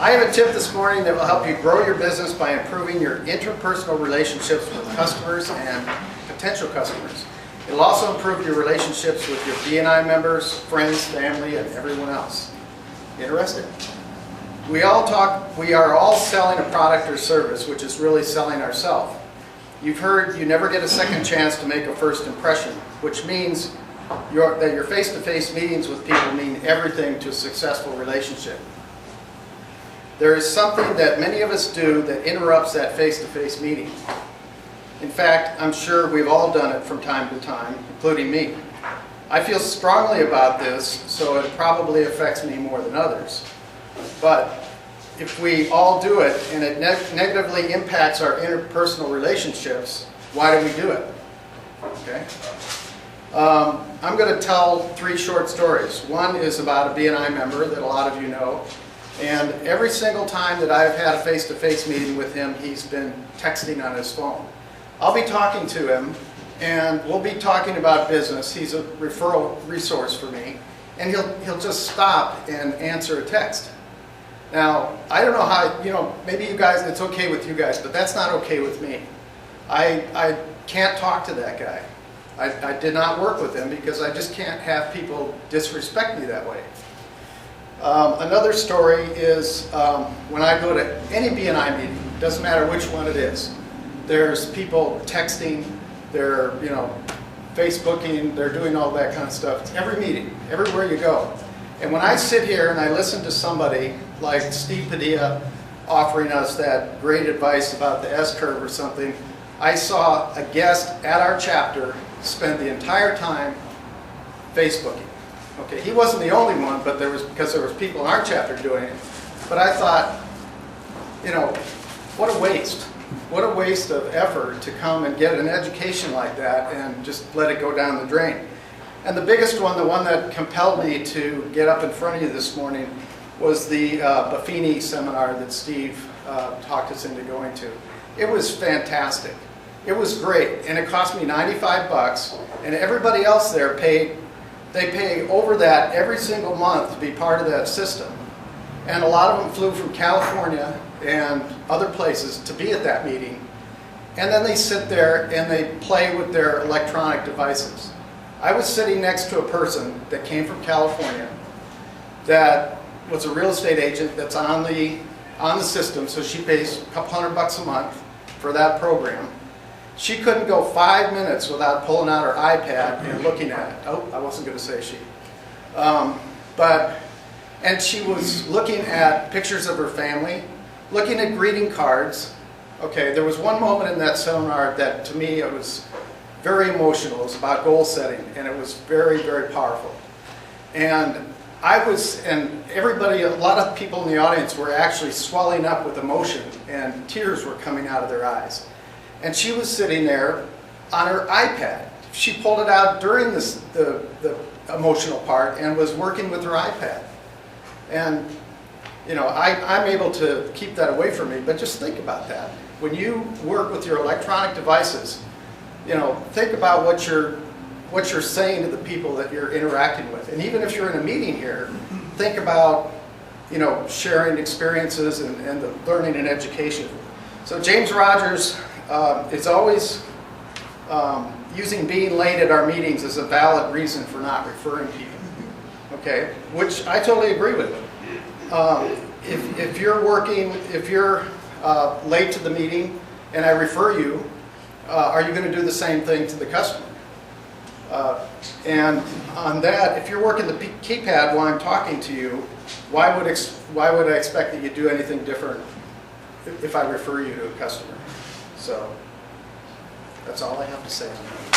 I have a tip this morning that will help you grow your business by improving your interpersonal relationships with customers and potential customers. It'll also improve your relationships with your BNI members, friends, family, and everyone else. Interested? We are all selling a product or service, which is really selling ourselves. You've heard you never get a second chance to make a first impression, which means that your face-to-face meetings with people mean everything to a successful relationship. There is something that many of us do that interrupts that face-to-face meeting. In fact, I'm sure we've all done it from time to time, including me. I feel strongly about this, so it probably affects me more than others. But if we all do it and it negatively impacts our interpersonal relationships, why do we do it? Okay. I'm going to tell 3 short stories. One is about a BNI member that a lot of you know. And every single time that I've had a face-to-face meeting with him, he's been texting on his phone. I'll be talking to him, and we'll be talking about business. He's a referral resource for me. And he'll just stop and answer a text. Now, I don't know how, maybe you guys, it's okay with you guys, but that's not okay with me. I can't talk to that guy. I did not work with him because I just can't have people disrespect me that way. Another story is when I go to any BNI meeting, doesn't matter which one it is, there's people texting, they're Facebooking, they're doing all that kind of stuff. It's every meeting, everywhere you go. And when I sit here and I listen to somebody like Steve Padilla offering us that great advice about the S-curve or something, I saw a guest at our chapter spend the entire time Facebooking. Okay, he wasn't the only one, but because there was people in our chapter doing it. But I thought, what a waste. What a waste of effort to come and get an education like that and just let it go down the drain. And the biggest one, the one that compelled me to get up in front of you this morning, was the Buffini seminar that Steve talked us into going to. It was fantastic. It was great, and it cost me $95, and everybody else there they pay over that every single month to be part of that system. And a lot of them flew from California and other places to be at that meeting. And then they sit there and they play with their electronic devices. I was sitting next to a person that came from California that was a real estate agent that's on the system, so she pays a couple $100 a month for that program. She couldn't go 5 minutes without pulling out her iPad and looking at it. Oh, I wasn't going to say she. And she was looking at pictures of her family, looking at greeting cards. Okay, there was one moment in that seminar that to me it was very emotional. It was about goal setting, and it was very, very powerful. And everybody, a lot of people in the audience were actually swelling up with emotion, and tears were coming out of their eyes. And she was sitting there on her iPad. She pulled it out during the emotional part and was working with her iPad. And I'm able to keep that away from me, but just think about that. When you work with your electronic devices, think about what you're saying to the people that you're interacting with. And even if you're in a meeting here, think about sharing experiences and the learning and education. So James Rogers is always using being late at our meetings as a valid reason for not referring people. Okay, which I totally agree with. If you're late to the meeting and I refer you, are you going to do the same thing to the customer? And on that, if you're working the keypad while I'm talking to you, why would I expect that you do anything different if I refer you to a customer? So that's all I have to say on that.